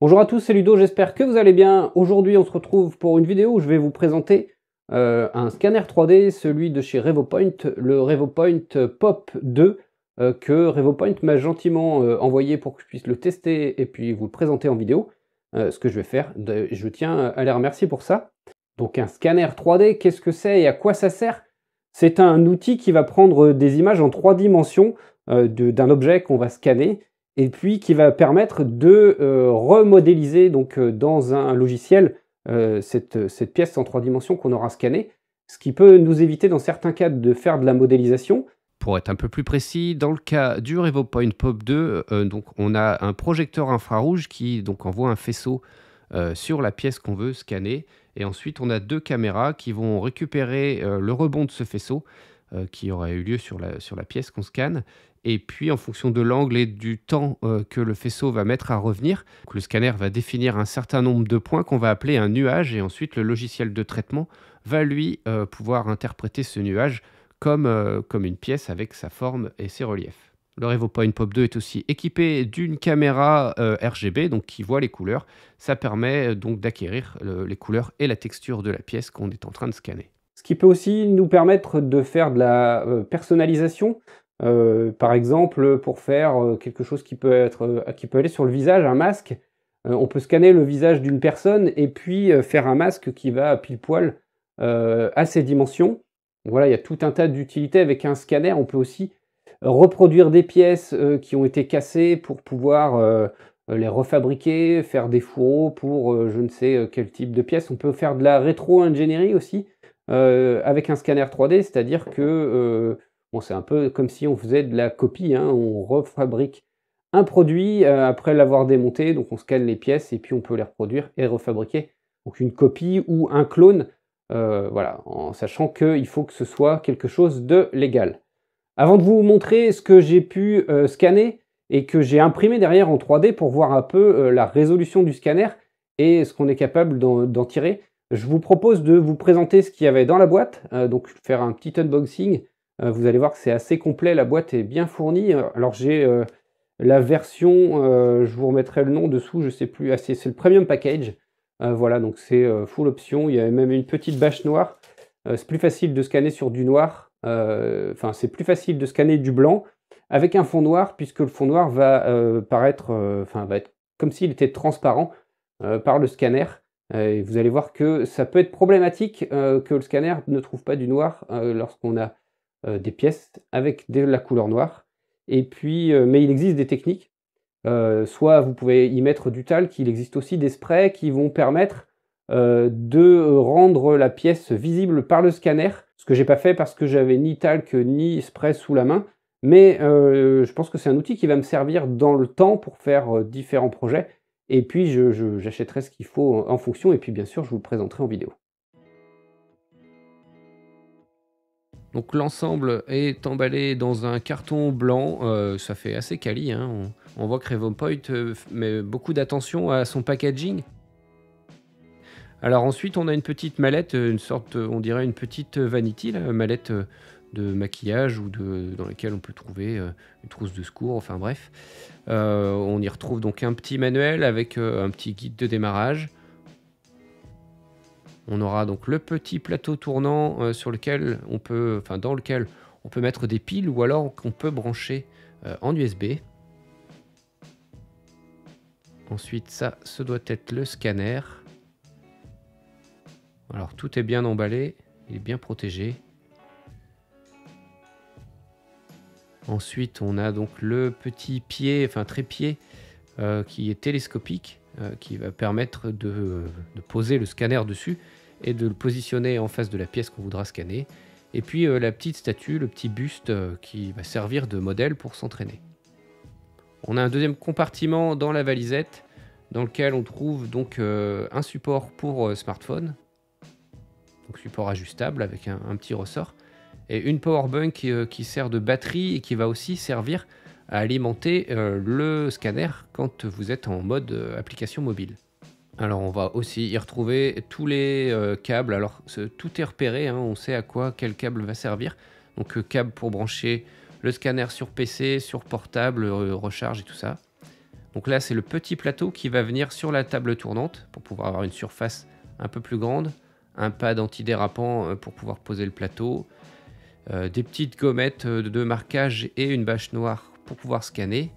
Bonjour à tous, c'est Ludo, j'espère que vous allez bien. Aujourd'hui, on se retrouve pour une vidéo où je vais vous présenter un scanner 3D, celui de chez RevoPoint, le RevoPoint Pop 2, que RevoPoint m'a gentiment envoyé pour que je puisse le tester et puis vous le présenter en vidéo. Ce que je vais faire, je tiens à les remercier pour ça. Donc un scanner 3D, qu'est-ce que c'est et à quoi ça sert? C'est un outil qui va prendre des images en 3 dimensions d'un objet qu'on va scanner et puis qui va permettre de remodéliser donc, dans un logiciel cette pièce en 3 dimensions qu'on aura scannée, ce qui peut nous éviter dans certains cas de faire de la modélisation. Pour être un peu plus précis, dans le cas du RevoPoint Pop 2, donc on a un projecteur infrarouge qui donc envoie un faisceau sur la pièce qu'on veut scanner. Et ensuite, on a 2 caméras qui vont récupérer le rebond de ce faisceau qui aurait eu lieu sur la pièce qu'on scanne. Et puis, en fonction de l'angle et du temps que le faisceau va mettre à revenir, donc le scanner va définir un certain nombre de points qu'on va appeler un nuage. Et ensuite, le logiciel de traitement va lui pouvoir interpréter ce nuage comme une pièce avec sa forme et ses reliefs. Le RevoPoint Pop 2 est aussi équipé d'une caméra RGB donc qui voit les couleurs. Ça permet donc d'acquérir les couleurs et la texture de la pièce qu'on est en train de scanner. Ce qui peut aussi nous permettre de faire de la personnalisation, par exemple pour faire quelque chose qui peut aller sur le visage, un masque. On peut scanner le visage d'une personne et puis faire un masque qui va pile poil à ses dimensions. Voilà, il y a tout un tas d'utilités avec un scanner. On peut aussi reproduire des pièces qui ont été cassées pour pouvoir les refabriquer, faire des fourreaux pour je ne sais quel type de pièces. On peut faire de la rétro-ingénierie aussi avec un scanner 3D, c'est-à-dire que bon, c'est un peu comme si on faisait de la copie, hein, on refabrique un produit après l'avoir démonté, donc on scanne les pièces et puis on peut les reproduire et refabriquer. Donc une copie ou un clone, voilà, en sachant qu'il faut que ce soit quelque chose de légal. Avant de vous montrer ce que j'ai pu scanner et que j'ai imprimé derrière en 3D pour voir un peu la résolution du scanner et ce qu'on est capable d'en tirer, je vous propose de vous présenter ce qu'il y avait dans la boîte, donc faire un petit unboxing. Vous allez voir que c'est assez complet, la boîte est bien fournie. Alors j'ai la version, je vous remettrai le nom dessous, je ne sais plus, c'est le Premium Package. Voilà, donc c'est full option, il y a même une petite bâche noire. C'est plus facile de scanner sur du noir, enfin c'est plus facile de scanner du blanc avec un fond noir puisque le fond noir va paraître, enfin va être comme s'il était transparent par le scanner. Et vous allez voir que ça peut être problématique que le scanner ne trouve pas du noir lorsqu'on a des pièces avec de la couleur noire. Et puis, mais il existe des techniques. Soit vous pouvez y mettre du talc, il existe aussi des sprays qui vont permettre de rendre la pièce visible par le scanner. Ce que j'ai pas fait parce que j'avais ni talc ni spray sous la main. Mais je pense que c'est un outil qui va me servir dans le temps pour faire différents projets. Et puis j'achèterai ce qu'il faut en fonction. Et puis bien sûr, je vous le présenterai en vidéo. Donc l'ensemble est emballé dans un carton blanc, ça fait assez quali, hein. On voit que RevoPoint met beaucoup d'attention à son packaging. Alors ensuite, on a une petite mallette, une sorte, on dirait une petite vanity, là, mallette de maquillage ou dans laquelle on peut trouver une trousse de secours, enfin bref. On y retrouve donc un petit manuel avec un petit guide de démarrage. On aura donc le petit plateau tournant sur lequel on peut, enfin dans lequel on peut mettre des piles ou alors qu'on peut brancher en USB. Ensuite, ça, ce doit être le scanner. Alors tout est bien emballé, il est bien protégé. Ensuite, on a donc le petit pied, enfin trépied, qui est télescopique, qui va permettre de poser le scanner dessus et de le positionner en face de la pièce qu'on voudra scanner. Et puis la petite statue, le petit buste qui va servir de modèle pour s'entraîner. On a un deuxième compartiment dans la valisette dans lequel on trouve donc un support pour smartphone, donc support ajustable avec un petit ressort, et une powerbank qui sert de batterie et qui va aussi servir à alimenter le scanner quand vous êtes en mode application mobile. Alors on va aussi y retrouver tous les câbles, alors tout est repéré, hein, on sait à quoi quel câble va servir. Donc câble pour brancher le scanner sur PC, sur portable, recharge et tout ça. Donc là, c'est le petit plateau qui va venir sur la table tournante pour pouvoir avoir une surface un peu plus grande, un pad antidérapant pour pouvoir poser le plateau, des petites gommettes de marquage et une bâche noire pour pouvoir scanner.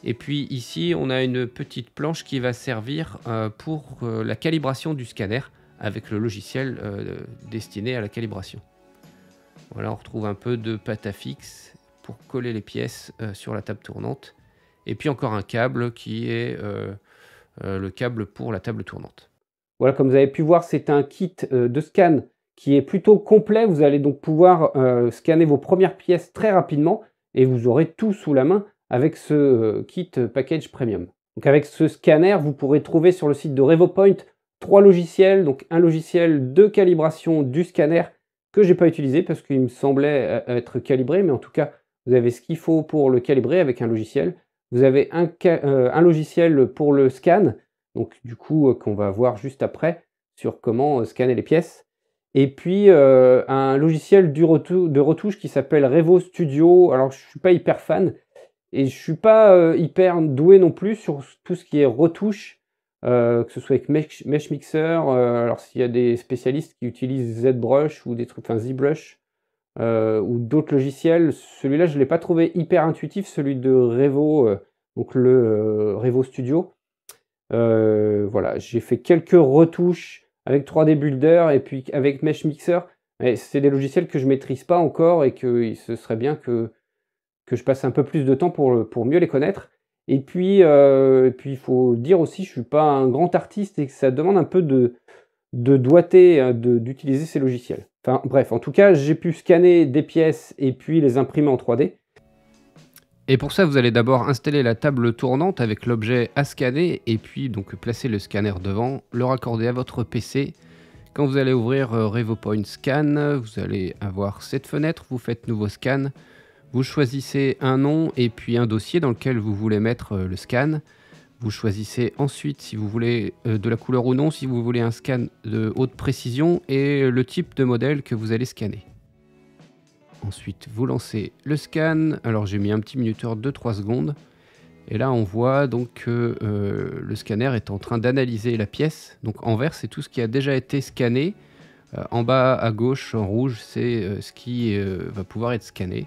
Et puis ici, on a une petite planche qui va servir pour la calibration du scanner avec le logiciel destiné à la calibration. Voilà, on retrouve un peu de pâte à fixe pour coller les pièces sur la table tournante. Et puis encore un câble qui est le câble pour la table tournante. Voilà, comme vous avez pu voir, c'est un kit de scan qui est plutôt complet. Vous allez donc pouvoir scanner vos premières pièces très rapidement et vous aurez tout sous la main avec ce kit package premium. Donc avec ce scanner, vous pourrez trouver sur le site de RevoPoint 3 logiciels, donc un logiciel de calibration du scanner que j'ai pas utilisé parce qu'il me semblait être calibré, mais en tout cas, vous avez ce qu'il faut pour le calibrer avec un logiciel. Vous avez un logiciel pour le scan, donc du coup qu'on va voir juste après sur comment scanner les pièces. Et puis un logiciel de retouche qui s'appelle Revo Studio. Alors je suis pas hyper fan et je suis pas hyper doué non plus sur tout ce qui est retouche, que ce soit avec Mesh Mixer. Alors s'il y a des spécialistes qui utilisent ZBrush ou des trucs, enfin ZBrush, ou d'autres logiciels. Celui-là, je ne l'ai pas trouvé hyper intuitif, celui de Revo, donc le Revo Studio. Voilà, j'ai fait quelques retouches avec 3D Builder et puis avec Mesh Mixer. C'est des logiciels que je ne maîtrise pas encore et que ce serait bien que je passe un peu plus de temps pour mieux les connaître. Et puis, il faut dire aussi, je ne suis pas un grand artiste et que ça demande un peu de doigté d'utiliser ces logiciels. Enfin bref, en tout cas, j'ai pu scanner des pièces et puis les imprimer en 3D. Et pour ça, vous allez d'abord installer la table tournante avec l'objet à scanner et puis donc placer le scanner devant, le raccorder à votre PC. Quand vous allez ouvrir RevoPoint Scan, vous allez avoir cette fenêtre, vous faites nouveau scan, vous choisissez un nom et puis un dossier dans lequel vous voulez mettre le scan. Vous choisissez ensuite si vous voulez de la couleur ou non, si vous voulez un scan de haute précision et le type de modèle que vous allez scanner. Ensuite, vous lancez le scan. Alors j'ai mis un petit minuteur de 3 secondes. Et là, on voit donc que le scanner est en train d'analyser la pièce. Donc en vert, c'est tout ce qui a déjà été scanné. En bas à gauche, en rouge, c'est ce qui va pouvoir être scanné.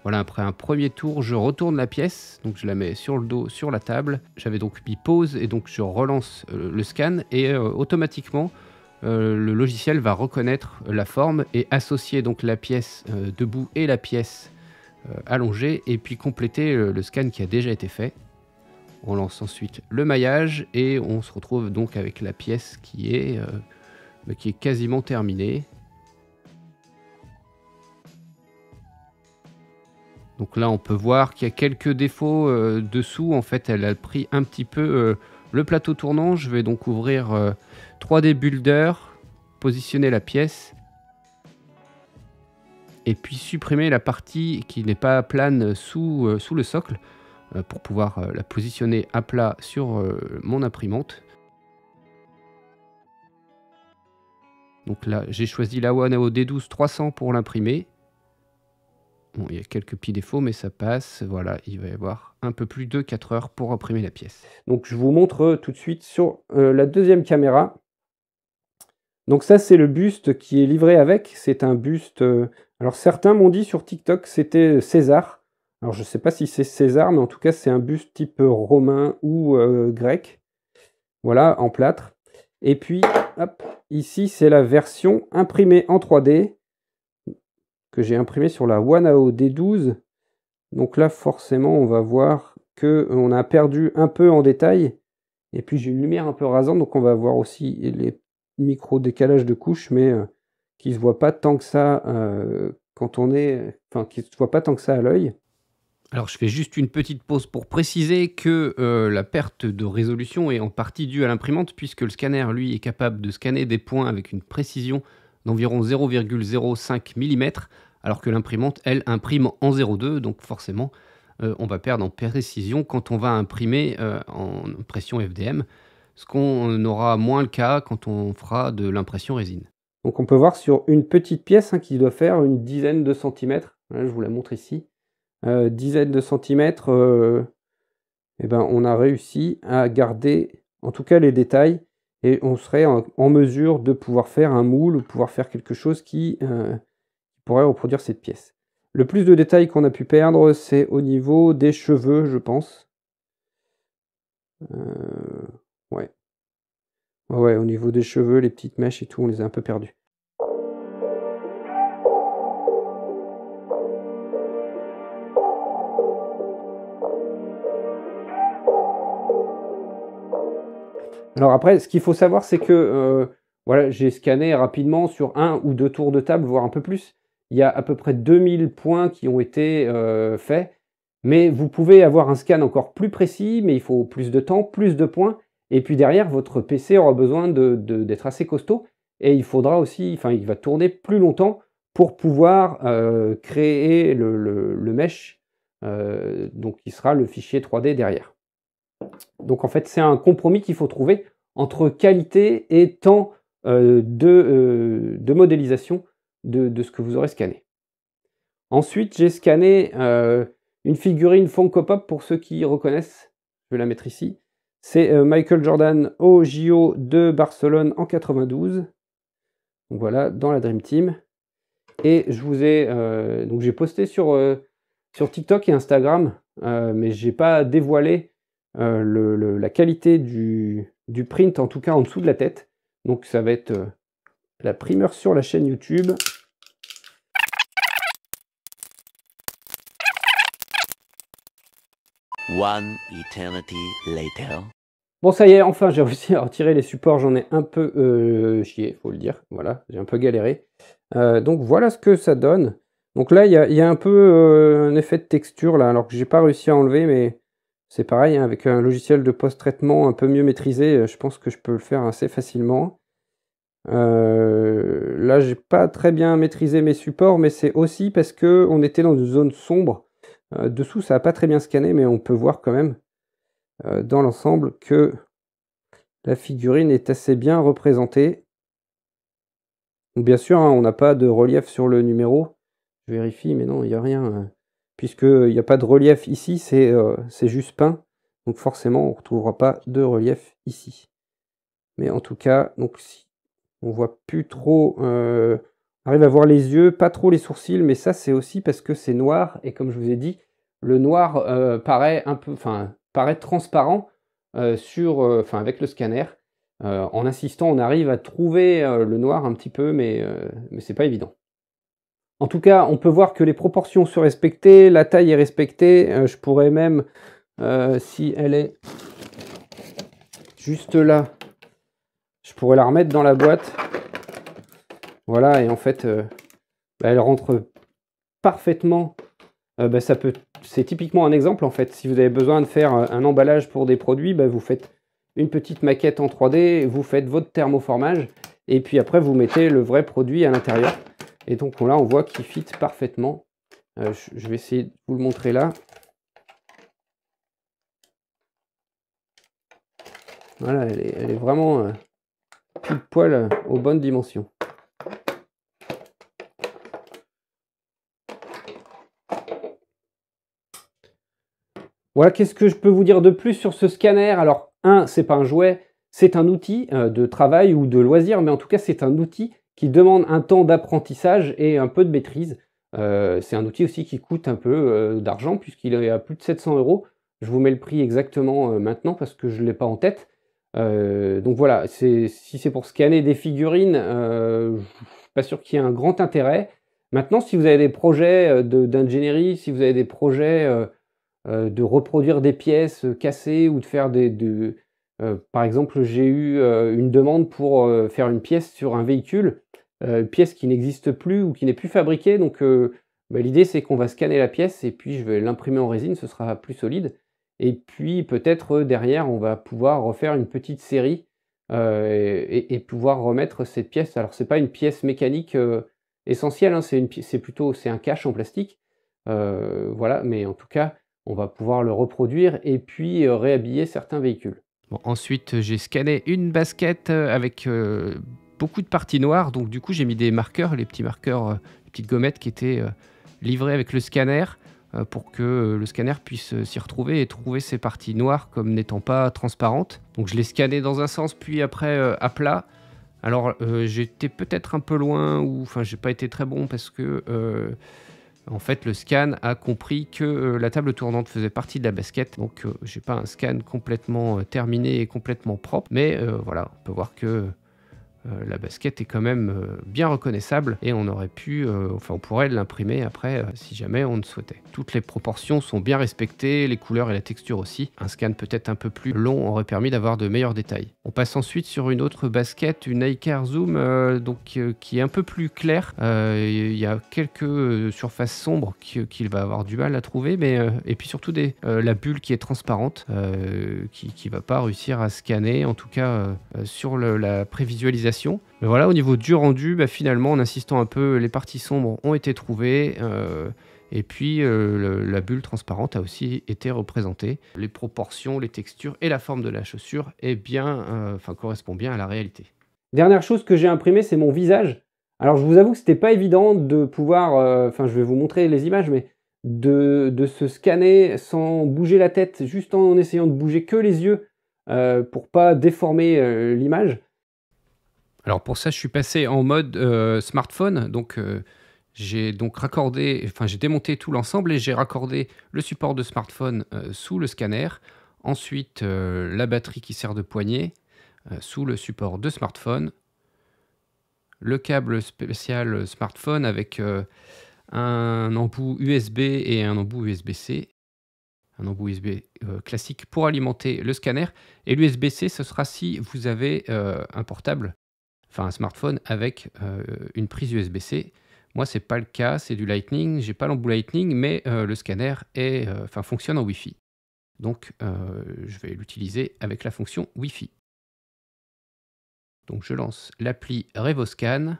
Voilà, après un premier tour, je retourne la pièce, donc je la mets sur le dos, sur la table. J'avais donc mis pause et donc je relance le scan et automatiquement, le logiciel va reconnaître la forme et associer donc la pièce debout et la pièce allongée et puis compléter le scan qui a déjà été fait. On lance ensuite le maillage et on se retrouve donc avec la pièce qui est quasiment terminée. Donc là, on peut voir qu'il y a quelques défauts dessous. En fait, elle a pris un petit peu le plateau tournant. Je vais donc ouvrir 3D Builder, positionner la pièce et puis supprimer la partie qui n'est pas plane sous le socle pour pouvoir la positionner à plat sur mon imprimante. Donc là, j'ai choisi la Wanao D12 300 pour l'imprimer. Bon, il y a quelques petits défauts, mais ça passe. Voilà, il va y avoir un peu plus de 4 heures pour imprimer la pièce. Donc je vous montre tout de suite sur la deuxième caméra. Donc ça, c'est le buste qui est livré avec. C'est un buste... alors certains m'ont dit sur TikTok que c'était César. Alors je ne sais pas si c'est César, mais en tout cas, c'est un buste type romain ou grec. Voilà, en plâtre. Et puis, hop, ici, c'est la version imprimée en 3D que j'ai imprimé sur la Wanao D12. Donc là, forcément, on va voir qu'on a perdu un peu en détail. Et puis, j'ai une lumière un peu rasante, donc on va voir aussi les micro-décalages de couches, mais qui ne se voient pas tant que ça quand on est... Enfin, qui ne se voient pas tant que ça à l'œil. Alors, je fais juste une petite pause pour préciser que la perte de résolution est en partie due à l'imprimante, puisque le scanner, lui, est capable de scanner des points avec une précision d'environ 0,05 mm, alors que l'imprimante, elle, imprime en 0,2, donc forcément, on va perdre en précision quand on va imprimer en impression FDM, ce qu'on aura moins le cas quand on fera de l'impression résine. Donc on peut voir sur une petite pièce qui doit faire une dizaine de centimètres, là, je vous la montre ici, dizaine de centimètres, eh ben, on a réussi à garder en tout cas les détails et on serait en mesure de pouvoir faire un moule ou pouvoir faire quelque chose qui pourrait reproduire cette pièce. Le plus de détails qu'on a pu perdre, c'est au niveau des cheveux, je pense. Ouais. Ouais, au niveau des cheveux, les petites mèches et tout, on les a un peu perdus. Alors après, ce qu'il faut savoir, c'est que voilà, j'ai scanné rapidement sur 1 ou 2 tours de table, voire un peu plus. Il y a à peu près 2000 points qui ont été faits, mais vous pouvez avoir un scan encore plus précis, mais il faut plus de temps, plus de points, et puis derrière, votre PC aura besoin d'être assez costaud, et il faudra aussi, enfin, il va tourner plus longtemps pour pouvoir créer le mesh, donc qui sera le fichier 3D derrière. Donc en fait, c'est un compromis qu'il faut trouver entre qualité et temps de modélisation de ce que vous aurez scanné. Ensuite, j'ai scanné une figurine Funko Pop pour ceux qui reconnaissent. Je vais la mettre ici. C'est Michael Jordan au JO de Barcelone en 92. Donc voilà, dans la Dream Team. Et je vous ai donc j'ai posté sur TikTok et Instagram, mais j'ai pas dévoilé la qualité du print, en tout cas en dessous de la tête. Donc ça va être la primeur sur la chaîne YouTube. One eternity later. Bon, ça y est, enfin j'ai réussi à retirer les supports, j'en ai un peu chié, faut le dire. Voilà, j'ai un peu galéré. Donc voilà ce que ça donne. Donc là, il y a un peu un effet de texture là, alors que j'ai pas réussi à enlever, mais c'est pareil, hein, avec un logiciel de post-traitement un peu mieux maîtrisé, je pense que je peux le faire assez facilement. Là, j'ai pas très bien maîtrisé mes supports, mais c'est aussi parce que on était dans une zone sombre. Dessous, ça n'a pas très bien scanné, mais on peut voir quand même dans l'ensemble que la figurine est assez bien représentée. Donc, bien sûr, hein, on n'a pas de relief sur le numéro. Je vérifie, mais non, il n'y a rien. Puisqu'il n'y a pas de relief ici, c'est juste peint. Donc forcément, on ne retrouvera pas de relief ici. Mais en tout cas, donc si on voit plus trop... on arrive à voir les yeux, pas trop les sourcils, mais ça c'est aussi parce que c'est noir. Et comme je vous ai dit, le noir paraît un peu, paraît transparent avec le scanner. En insistant, on arrive à trouver le noir un petit peu, mais c'est pas évident. En tout cas, on peut voir que les proportions sont respectées, la taille est respectée. Je pourrais même, si elle est juste là, je pourrais la remettre dans la boîte. Voilà, et en fait, elle rentre parfaitement. C'est typiquement un exemple, en fait. Si vous avez besoin de faire un emballage pour des produits, vous faites une petite maquette en 3D, vous faites votre thermoformage, et puis après, vous mettez le vrai produit à l'intérieur. Et donc là, on voit qu'il fit parfaitement. Je vais essayer de vous le montrer là. Voilà, elle est vraiment pile poil aux bonnes dimensions. Voilà, qu'est-ce que je peux vous dire de plus sur ce scanner? Alors, c'est pas un jouet, c'est un outil de travail ou de loisir, mais en tout cas, c'est un outil qui demande un temps d'apprentissage et un peu de maîtrise. C'est un outil aussi qui coûte un peu d'argent, puisqu'il est à plus de 700 €. Je vous mets le prix exactement maintenant, parce que je ne l'ai pas en tête. Donc voilà, si c'est pour scanner des figurines, je ne suis pas sûr qu'il y ait un grand intérêt. Maintenant, si vous avez des projets d'ingénierie, si vous avez des projets de reproduire des pièces cassées ou de faire par exemple, j'ai eu une demande pour faire une pièce sur un véhicule, pièce qui n'existe plus ou qui n'est plus fabriquée. Donc l'idée, c'est qu'on va scanner la pièce et puis je vais l'imprimer en résine, ce sera plus solide. Et puis peut-être derrière, on va pouvoir refaire une petite série et pouvoir remettre cette pièce. Alors c'est pas une pièce mécanique essentielle, hein, c'est un cache en plastique. Voilà, mais en tout cas, on va pouvoir le reproduire et puis réhabiller certains véhicules. Bon, ensuite, j'ai scanné une basket avec beaucoup de parties noires. Donc du coup, j'ai mis des marqueurs, les petits marqueurs, les petites gommettes qui étaient livrées avec le scanner. pour que le scanner puisse s'y retrouver et trouver ces parties noires comme n'étant pas transparentes. Donc je l'ai scanné dans un sens, puis après à plat. Alors j'étais peut-être un peu loin, ou enfin j'ai pas été très bon parce que en fait le scan a compris que la table tournante faisait partie de la basket. Donc j'ai pas un scan complètement terminé et complètement propre, mais voilà, on peut voir que la basket est quand même bien reconnaissable et on aurait pu, enfin on pourrait l'imprimer après si jamais on le souhaitait. Toutes les proportions sont bien respectées, les couleurs et la texture aussi. Un scan peut-être un peu plus long aurait permis d'avoir de meilleurs détails. On passe ensuite sur une autre basket, une Icar Zoom, qui est un peu plus claire. Il y a quelques surfaces sombres qu'il va avoir du mal à trouver, mais et puis surtout la bulle qui est transparente, qui va pas réussir à scanner, en tout cas sur la prévisualisation. Mais voilà, au niveau du rendu, finalement, en insistant un peu, les parties sombres ont été trouvées. Et puis, la bulle transparente a aussi été représentée. Les proportions, les textures et la forme de la chaussure correspond bien à la réalité. Dernière chose que j'ai imprimée, c'est mon visage. Alors, je vous avoue que c'était pas évident de pouvoir... je vais vous montrer les images, mais de se scanner sans bouger la tête, juste en essayant de bouger que les yeux pour pas déformer l'image. Alors pour ça, je suis passé en mode smartphone, donc j'ai démonté tout l'ensemble et j'ai raccordé le support de smartphone sous le scanner, ensuite la batterie qui sert de poignée sous le support de smartphone, le câble spécial smartphone avec un embout USB et un embout USB-C, un embout USB classique pour alimenter le scanner, et l'USB-C, ce sera si vous avez un portable, enfin un smartphone avec une prise USB-C. Moi, c'est pas le cas, c'est du Lightning. J'ai pas l'embout Lightning, mais le scanner fonctionne en Wi-Fi. Donc, je vais l'utiliser avec la fonction Wi-Fi. Donc, je lance l'appli RevoScan.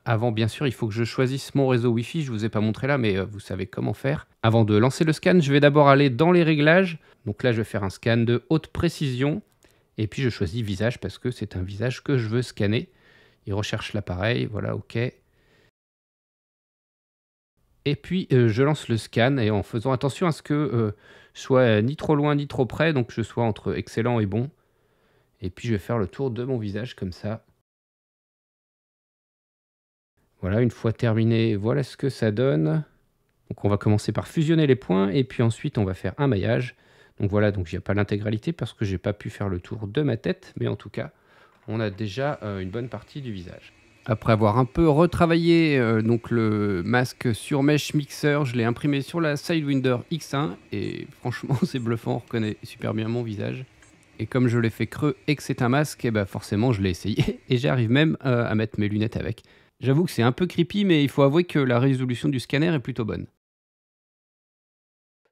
Avant, bien sûr, il faut que je choisisse mon réseau Wi-Fi. Je ne vous ai pas montré là, mais vous savez comment faire. Avant de lancer le scan, je vais d'abord aller dans les réglages. Donc là, je vais faire un scan de haute précision. Et puis, je choisis visage parce que c'est un visage que je veux scanner. Il recherche l'appareil, voilà, OK. Et puis, je lance le scan et en faisant attention à ce que je sois ni trop loin ni trop près, donc je sois entre excellent et bon. Et puis, je vais faire le tour de mon visage comme ça. Voilà, une fois terminé, voilà ce que ça donne. Donc, on va commencer par fusionner les points et puis ensuite, on va faire un maillage. Donc voilà, donc il n'y a pas l'intégralité parce que j'ai pas pu faire le tour de ma tête, mais en tout cas, on a déjà une bonne partie du visage. Après avoir un peu retravaillé donc le masque sur Mesh Mixer, je l'ai imprimé sur la Sidewinder X1 et franchement c'est bluffant, on reconnaît super bien mon visage. Et comme je l'ai fait creux et que c'est un masque, forcément je l'ai essayé et j'arrive même à mettre mes lunettes avec. J'avoue que c'est un peu creepy, mais il faut avouer que la résolution du scanner est plutôt bonne.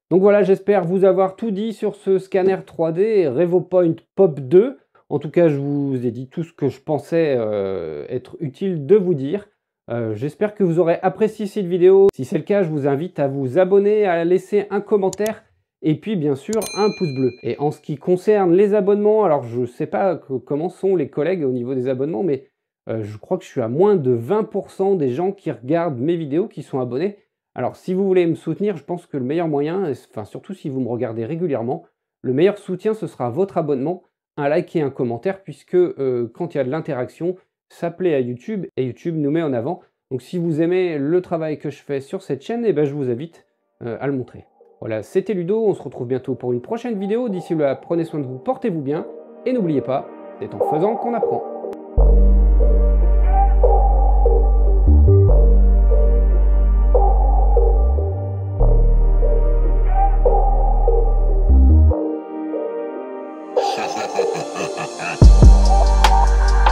Donc voilà, j'espère vous avoir tout dit sur ce scanner 3D RevoPoint Pop 2. En tout cas, je vous ai dit tout ce que je pensais être utile de vous dire. J'espère que vous aurez apprécié cette vidéo. Si c'est le cas, je vous invite à vous abonner, à laisser un commentaire et puis bien sûr un pouce bleu. Et en ce qui concerne les abonnements, alors je ne sais pas comment sont les collègues au niveau des abonnements, mais je crois que je suis à moins de 20% des gens qui regardent mes vidéos qui sont abonnés. Alors si vous voulez me soutenir, je pense que le meilleur moyen, enfin surtout si vous me regardez régulièrement, le meilleur soutien ce sera votre abonnement, un like et un commentaire, puisque quand il y a de l'interaction, ça plaît à YouTube et YouTube nous met en avant. Donc si vous aimez le travail que je fais sur cette chaîne, je vous invite à le montrer. Voilà, c'était Ludo, on se retrouve bientôt pour une prochaine vidéo. D'ici là, prenez soin de vous, portez-vous bien, et n'oubliez pas, c'est en faisant qu'on apprend.